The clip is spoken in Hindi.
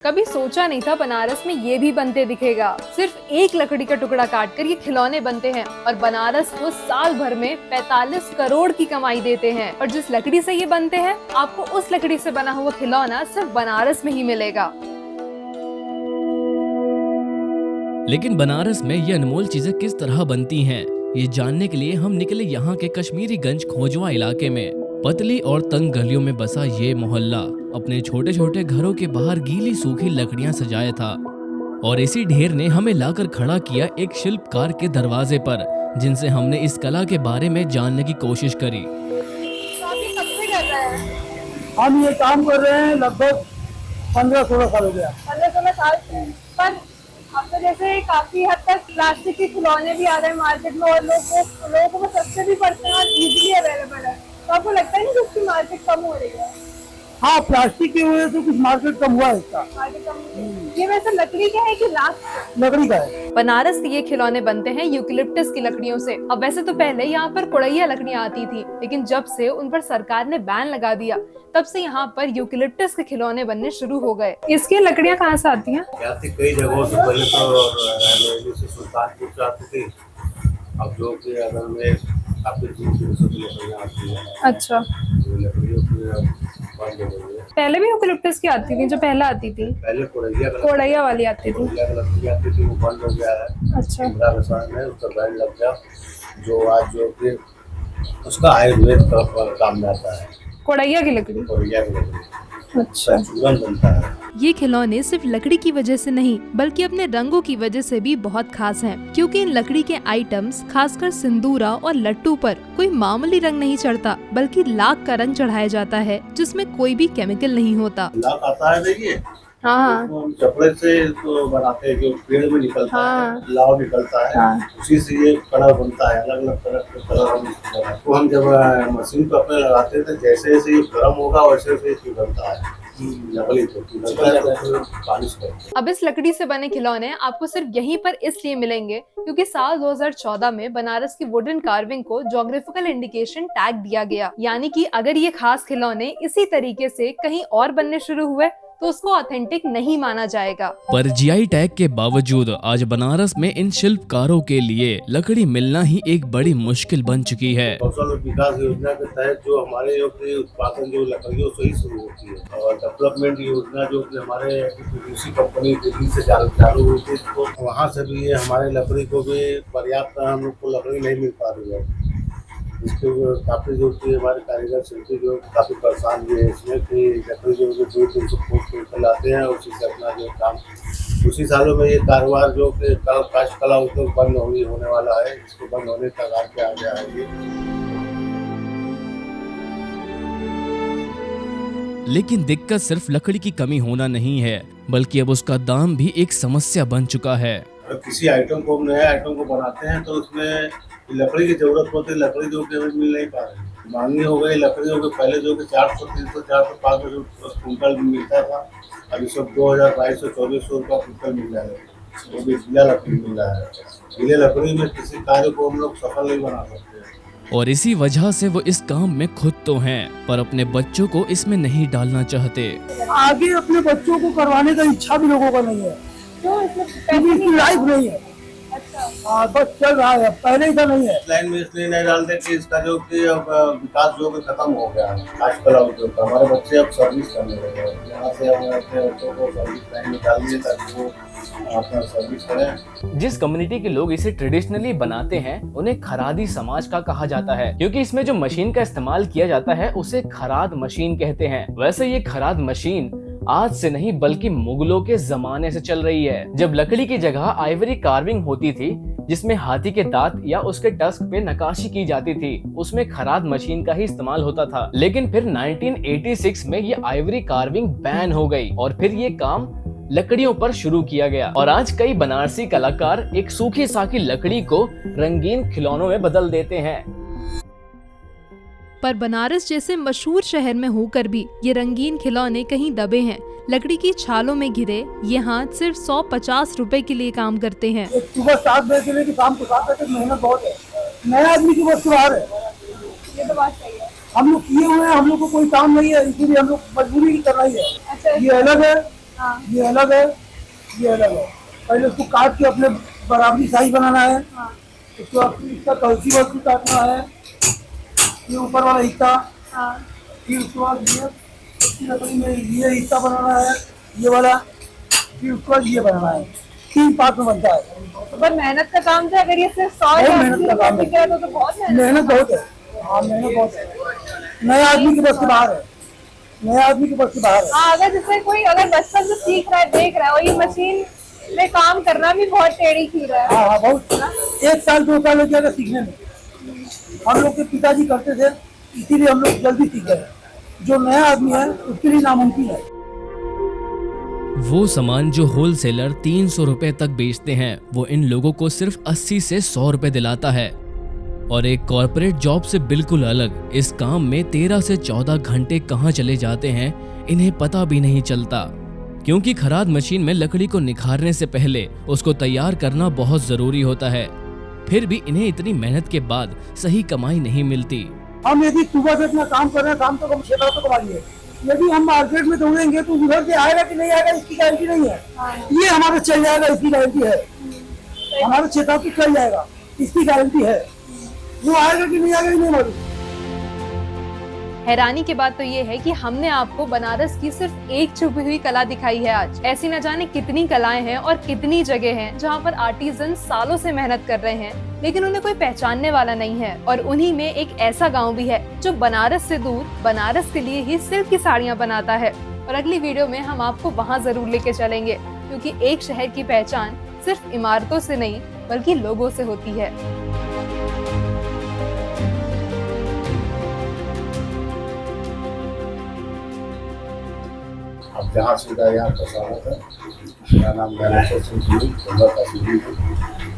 कभी सोचा नहीं था बनारस में ये भी बनते दिखेगा। सिर्फ एक लकड़ी का टुकड़ा काटकर ये खिलौने बनते हैं और बनारस को साल भर में 45 करोड़ की कमाई देते हैं। और जिस लकड़ी से ये बनते हैं, आपको उस लकड़ी से बना हुआ खिलौना सिर्फ बनारस में ही मिलेगा। लेकिन बनारस में ये अनमोल चीजें किस तरह बनती हैं, ये जानने के लिए हम निकले यहाँ के कश्मीरी गंज खोजवा इलाके में। पतली और तंग गलियों में बसा ये मोहल्ला अपने छोटे छोटे घरों के बाहर गीली सूखी लकड़ियां सजाया था और इसी ढेर ने हमें लाकर खड़ा किया एक शिल्पकार के दरवाजे पर, जिनसे हमने इस कला के बारे में जानने की कोशिश करी। हम ये काम कर रहे हैं लगभग 15-16 साल हो गया। 15-16 साल से। पर अब तो जैसे काफी हद तक प्लास्टिक के खिलौने भी आ रहे हैं मार्केट में और लोगों को सस्ते भी पड़ते हैं और इजीली अवेलेबल है। तो आपको लगता है नहीं कि उसकी मार्केट कम हो रही है? हाँ, प्लास्टिक की वजह से कुछ मार्केट कम हुआ है इसका। ये वैसे लकड़ी का है कि लकड़ी का है। बनारस के ये खिलौने बनते हैं यूकेलिप्टस की लकड़ियों से। अब वैसे तो पहले यहाँ पर कुड़ैया लकड़ियाँ आती थी, लेकिन जब से उन पर सरकार ने बैन लगा दिया, तब से यहाँ पर यूकेलिप्टस के खिलौने बनने शुरू हो गए। इसकी लकड़ियाँ कहाँ से आती हैं? कई जगहों से, पहले तो सुल्तानपुर से आती थी, अब जो कि अगर में काफी लकड़ियाँ आती हैं। अच्छा, लकड़ियों की बंद हो गई है। पहले भी यूकेलिप्टस की आती थी, जो पहले आती थी, पहले कोड़ैया वाली आती थी। लकड़ी आती थी, वो बंद हो गया है। अच्छा, इंदिरा रसायन में उसका बैन लग गया, जो आज जो कि उसका आयुर्वेद का काम में आता है, कोड़ैया की लकड़ी। कोरिया की लकड़ी। अच्छा, चूरन बनता है। ये खिलौने सिर्फ लकड़ी की वजह से नहीं, बल्कि अपने रंगों की वजह से भी बहुत खास हैं, क्योंकि इन लकड़ी के आइटम्स, खासकर सिंदूरा और लट्टू पर कोई मामूली रंग नहीं चढ़ता, बल्कि लाख का रंग चढ़ाया जाता है, जिसमें कोई भी केमिकल नहीं होता। लाख आता है, देखिए। हाँ, तो हम चपड़े से तो बनाते हैं, जो पेड़ में निकलता है, लाव निकलता है, उसी से ये कलर बनता है। अलग अलग तरह के कलर हम तो हम जब मशीन पर अपने लगाते थे, जैसे जैसे ये गर्म होगा वैसे वैसे पिघलता है। अब इस लकड़ी से बने खिलौने आपको सिर्फ यहीं पर इसलिए मिलेंगे क्योंकि साल 2014 में बनारस की वुडन कार्विंग को ज्योग्राफिकल इंडिकेशन टैग दिया गया। यानी कि अगर ये खास खिलौने इसी तरीके से कहीं और बनने शुरू हुए तो उसको ऑथेंटिक नहीं माना जाएगा। पर जीआई टैग के बावजूद आज बनारस में इन शिल्पकारों के लिए लकड़ी मिलना ही एक बड़ी मुश्किल बन चुकी है। कौशल विकास योजना के तहत जो हमारे उत्पादन जो लकड़ियों से ही शुरू होती है, और डेवलपमेंट योजना जो कि हमारे किसी कंपनी दिल्ली से चालू हुई थी, तो वहाँ से भी ये हमारे लकड़ी को भी पर्याप्त हम लोग को लकड़ी नहीं मिल पा रही है। इसके काफ़ी जो कि हमारे कारीगर शिल्पी जो काफ़ी परेशान भी है इसमें कि लकड़ी जो 200-300 फुट कर लाते हैं, उसी से अपना जो काम उसी सालों में ये कारोबार जो कि काष्ठ कला उद्योग बंद होने वाला है, इसको बंद होने का कगार पे आ गया है ये। लेकिन दिक्कत सिर्फ लकड़ी की कमी होना नहीं है, बल्कि अब उसका दाम भी एक समस्या बन चुका है। किसी आइटम को, नए आइटम को बनाते हैं तो उसमें लकड़ी की जरूरत होती है, लकड़ी जो कि अभी मिल नहीं पा रही, महंगी हो गई लकड़ी हो गई। पहले जो कि 400, 300, 400-500 कुंटल मिलता था, अभी सब 2000, 2200-2400 रुपया कुंटल मिल जाएगा। वो भी गीला लकड़ी मिल रहा है। गीले लकड़ी में किसी कार्य को हम लोग सफल नहीं बना सकते। और इसी वजह से वो इस काम में खुद तो हैं, पर अपने बच्चों को इसमें नहीं डालना चाहते। आगे अपने बच्चों को करवाने का इच्छा भी लोगों का नहीं है, क्योंकि लाइफ नहीं है। अच्छा, बस चल रहा है, पहले ही का नहीं है। लाइन में इसलिए नहीं डालते कि इसका जो कि अब विकास जो कि खत्म हो गया है। आजकल हमारे बच्चे अब सर्विस करने लगे हैं, यहाँ से हम अपने बच्चों को सर्विस लाइन में डाल दिए ताकि वो अपना सर्विस करें। जिस कम्युनिटी के लोग इसे ट्रेडिशनली बनाते हैं उन्हें खरादी समाज का कहा जाता है, क्योंकि इसमें जो मशीन का इस्तेमाल किया जाता है उसे खराद मशीन कहते हैं। वैसे ये खराद मशीन आज से नहीं बल्कि मुगलों के जमाने से चल रही है, जब लकड़ी की जगह आइवरी कार्विंग होती थी, जिसमें हाथी के दांत या उसके टस्क पे नक्काशी की जाती थी, उसमें खराद मशीन का ही इस्तेमाल होता था। लेकिन फिर 1986 में ये आइवरी कार्विंग बैन हो गई और फिर ये काम लकड़ियों पर शुरू किया गया। और आज कई बनारसी कलाकार एक सूखी साखी लकड़ी को रंगीन खिलौनों में बदल देते हैं। पर बनारस जैसे मशहूर शहर में होकर भी ये रंगीन खिलौने कहीं दबे हैं। लकड़ी की छालों में घिरे ये हाथ सिर्फ 150 रुपए के लिए काम करते हैं। सुबह 7 बजे से लेकर शाम को 7 बजे तक मेहनत बहुत है। नया आदमी की बस बाहर है। ये तो बात सही है। हम लोग किए हुए हैं, हम लोग को कोई काम नहीं है, इसीलिए हम लोग मजबूरी की कर रही है। अच्छा, ये अलग है, हाँ। ये अलग है, ये अलग है। पहले उसको काट के अपने बराबरी साइज बनाना है। हाँ। उसके बाद इसका कलसी वर्क काटना है, ये ऊपर वाला हिस्सा। हाँ। फिर उसके बाद ये इसकी लकड़ी में ये हिस्सा बनाना है, ये वाला। फिर उसके बाद ये बनाना है। 3 पार्ट में बनता है। पर मेहनत का काम था, अगर ये सिर्फ 100 बहुत या मेहनत 80 का काम रुपए है। बिक रहा है तो बहुत मेहनत। मेहनत बहुत है। हाँ, मेहनत बहुत है। नए आदमी के बस के बाहर है, नए आदमी के बस के बाहर है। हाँ, अगर जैसे कोई अगर बचपन से सीख रहा है, देख रहा है, और ये मशीन में काम करना भी बहुत टेढ़ी खीर है। हाँ हाँ, बहुत। 1 साल 2 साल लग जाएगा सीखने में। हम लोग के पिताजी करते थे, इसीलिए हम लोग जल्दी सीख गए। जो नया आदमी है उसके लिए नामुमकिन है। वो सामान जो होलसेलर 300 रुपए तक बेचते हैं वो इन लोगों को सिर्फ 80 से 100 रुपए दिलाता है। और एक कॉर्पोरेट जॉब से बिल्कुल अलग इस काम में 13 से 14 घंटे कहाँ चले जाते हैं इन्हें पता भी नहीं चलता, क्योंकि खराद मशीन में लकड़ी को निखारने से पहले उसको तैयार करना बहुत जरूरी होता है। फिर भी इन्हें इतनी मेहनत के बाद सही कमाई नहीं मिलती। हम यदि सुबह से अपना काम कर रहे हैं, काम तो कम 6 तो कमा लिए। यदि हम मार्केट में दौड़ेंगे तो उधर से आएगा कि नहीं आएगा इसकी गारंटी नहीं है। ये हमारे चल जाएगा इसकी गारंटी है। हमारे 6 तो चल जाएगा इसकी गारंटी है। वो आएगा कि नहीं आएगा नहीं मालूम। हैरानी की बात तो ये है कि हमने आपको बनारस की सिर्फ एक छुपी हुई कला दिखाई है आज। ऐसी न जाने कितनी कलाएं हैं और कितनी जगह हैं जहां पर आर्टिजन सालों से मेहनत कर रहे हैं, लेकिन उन्हें कोई पहचानने वाला नहीं है। और उन्हीं में एक ऐसा गांव भी है जो बनारस से दूर बनारस के लिए ही सिल्क की साड़ियाँ बनाता है। और अगली वीडियो में हम आपको वहाँ जरूर लेके चलेंगे, क्योंकि एक शहर की पहचान सिर्फ इमारतों से नहीं बल्कि लोगों से होती है। अब जहाँ सीधा यहाँ का स्वागत है। मेरा नाम ज्ञानेश्वर सिंह,